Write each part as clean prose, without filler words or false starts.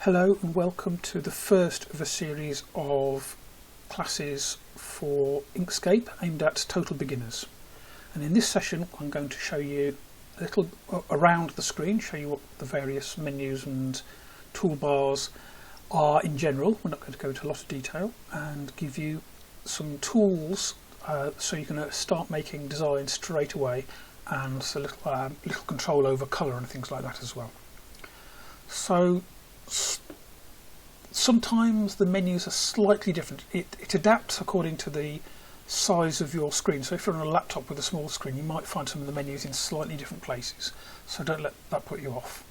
Hello and welcome to the first of a series of classes for Inkscape aimed at total beginners. And in this session I'm going to show you a little around the screen, show you what the various menus and toolbars are in general. We're not going to go into a lot of detail, and give you some tools so you can start making designs straight away, and a little control over colour and things like that as well. So sometimes the menus are slightly different. It adapts according to the size of your screen. So if you're on a laptop with a small screen, you might find some of the menus in slightly different places. So don't let that put you off.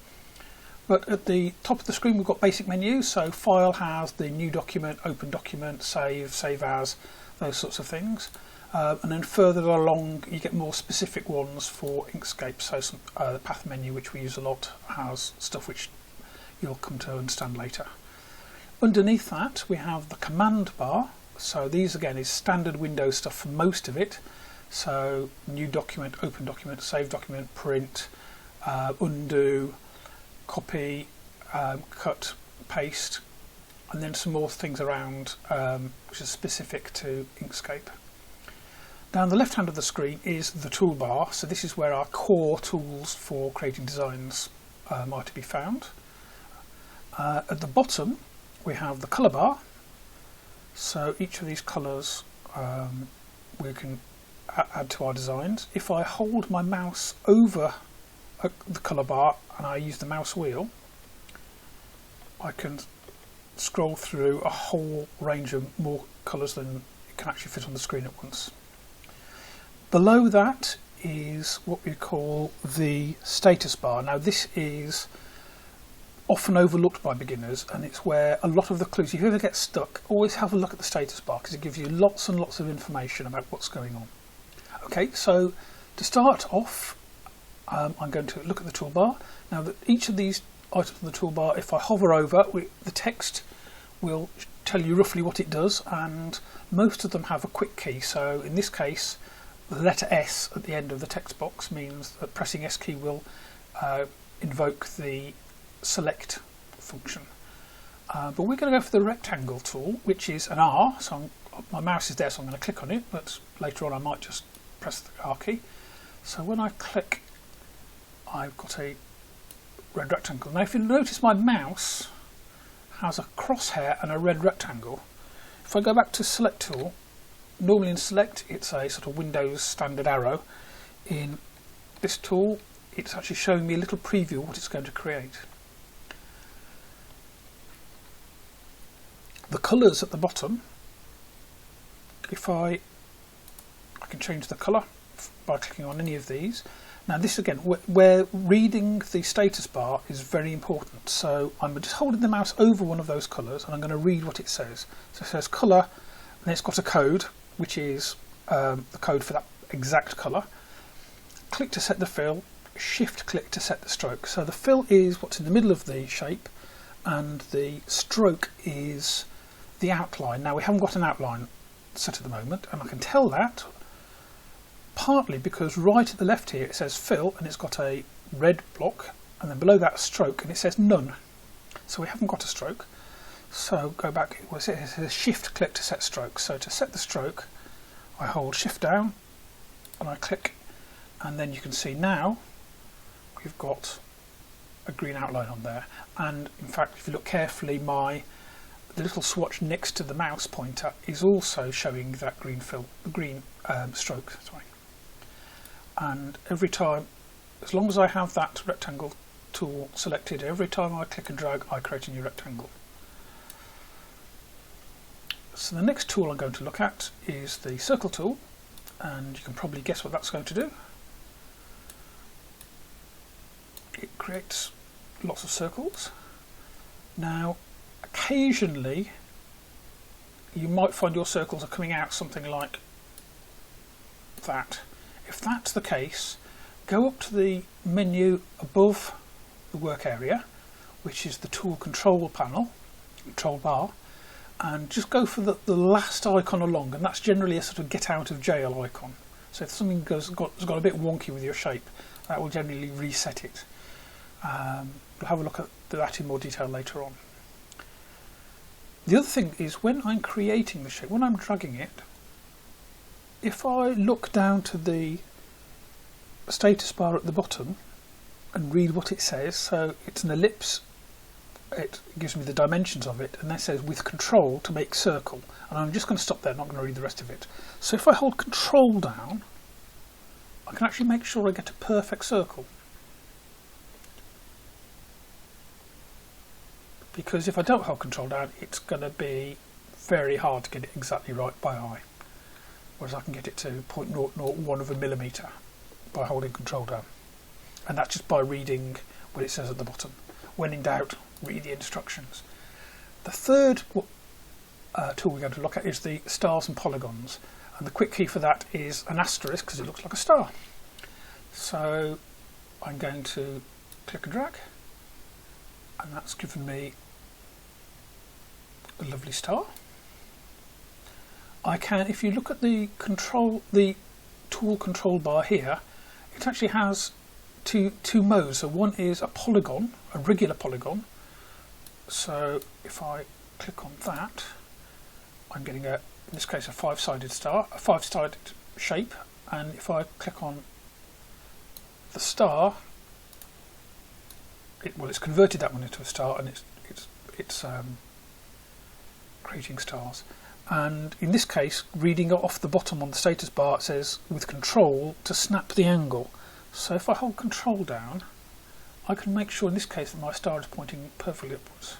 But at the top of the screen we've got basic menus. So File has the new document, open document, save, save as, those sorts of things. And then further along you get more specific ones for Inkscape. So the path menu, which we use a lot, has stuff which you'll come to understand later. Underneath that we have the command bar. So these again is standard Windows stuff for most of it. So new document, open document, save document, print, undo, copy, cut, paste, and then some more things around which is specific to Inkscape. Down the left hand of the screen is the toolbar. So this is where our core tools for creating designs are to be found. At the bottom we have the colour bar. So each of these colours we can add to our designs. If I hold my mouse over the colour bar and I use the mouse wheel, I can scroll through a whole range of more colours than it can actually fit on the screen at once. Below that is what we call the status bar. Now this is often overlooked by beginners, and it's where a lot of the clues, if you ever get stuck, always have a look at the status bar because it gives you lots and lots of information about what's going on. Okay, so to start off I'm going to look at the toolbar. Now that each of these items on the toolbar, if I hover over, the text will tell you roughly what it does, and most of them have a quick key. So in this case the letter S at the end of the text box means that pressing S key will invoke the select function. But we're going to go for the rectangle tool, which is an R. So my mouse is there, so I'm going to click on it, but later on I might just press the R key. So when I click, I've got a red rectangle. Now if you notice, my mouse has a crosshair and a red rectangle. If I go back to select tool, normally in select it's a sort of Windows standard arrow. In this tool it's actually showing me a little preview of what it's going to create. The colours at the bottom, if I can change the colour by clicking on any of these. Now this again, where reading the status bar is very important. So I'm just holding the mouse over one of those colours and I'm going to read what it says. So it says colour, and it's got a code, which is the code for that exact colour. Click to set the fill, shift click to set the stroke. So the fill is what's in the middle of the shape, and the stroke is the outline. Now we haven't got an outline set at the moment, and I can tell that partly because right at the left here it says fill and it's got a red block, and then below that stroke and it says none. So we haven't got a stroke. So go back, it says shift click to set stroke. So to set the stroke I hold shift down and I click, and then you can see now we've got a green outline on there. And in fact if you look carefully, the little swatch next to the mouse pointer is also showing that green fill, the green stroke. Sorry. And every time, as long as I have that rectangle tool selected, every time I click and drag I create a new rectangle. So the next tool I'm going to look at is the circle tool, and you can probably guess what that's going to do. It creates lots of circles. Now occasionally you might find your circles are coming out something like that. If that's the case, go up to the menu above the work area, which is the tool control panel, control bar, and just go for the last icon along, and that's generally a sort of get out of jail icon. So if something has got a bit wonky with your shape, that will generally reset it. We'll have a look at that in more detail later on. The other thing is when I'm creating the shape, when I'm dragging it, if I look down to the status bar at the bottom and read what it says, so it's an ellipse, it gives me the dimensions of it, and then it says with control to make circle, and I'm just going to stop there, not going to read the rest of it. So if I hold control down, I can actually make sure I get a perfect circle, because if I don't hold control down, it's going to be very hard to get it exactly right by eye, whereas I can get it to 0.001 of a millimetre by holding control down, and that's just by reading what it says at the bottom. When in doubt, read the instructions. The third tool we're going to look at is the stars and polygons, and the quick key for that is an asterisk because it looks like a star. So I'm going to click and drag, and that's given me a lovely star. I can, if you look at the tool control bar here, it actually has two modes. So one is a polygon, a regular polygon. So if I click on that, I'm getting in this case a five-sided star, a five-sided shape, and if I click on the star, it's converted that one into a star, and it's creating stars. And in this case, reading off the bottom on the status bar, it says with control to snap the angle. So if I hold control down, I can make sure in this case that my star is pointing perfectly upwards,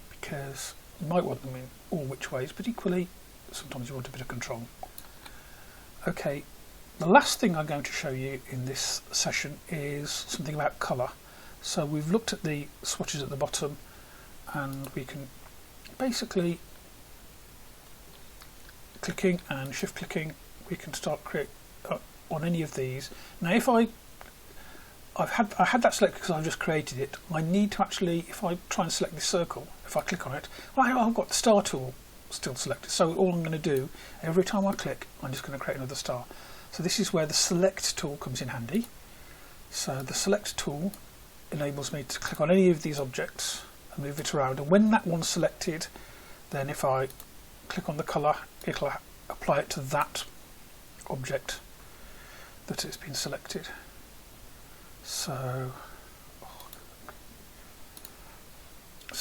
because you might want them in all which ways, but equally sometimes you want a bit of control. Okay, the last thing I'm going to show you in this session is something about colour. So we've looked at the swatches at the bottom, and we can basically, clicking and shift clicking, we can start create on any of these. Now if I had that selected because I've just created it, I need to actually, if I try and select this circle, if I click on it, I've got the star tool still selected, so all I'm going to do, every time I click, I'm just going to create another star. So this is where the select tool comes in handy. So the select tool enables me to click on any of these objects and move it around, and when that one's selected, then if I click on the colour, it'll apply it to that object that it's been selected. So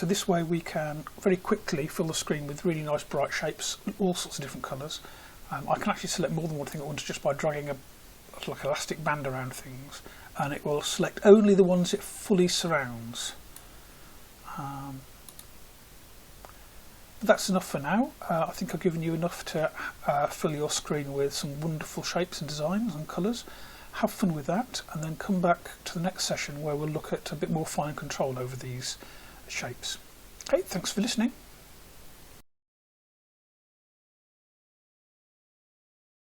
this way we can very quickly fill the screen with really nice bright shapes, all sorts of different colours. I can actually select more than one thing at once just by dragging a like elastic band around things, and it will select only the ones it fully surrounds. But that's enough for now. I think I've given you enough to fill your screen with some wonderful shapes and designs and colours. Have fun with that, and then come back to the next session where we'll look at a bit more fine control over these shapes. Okay, thanks for listening.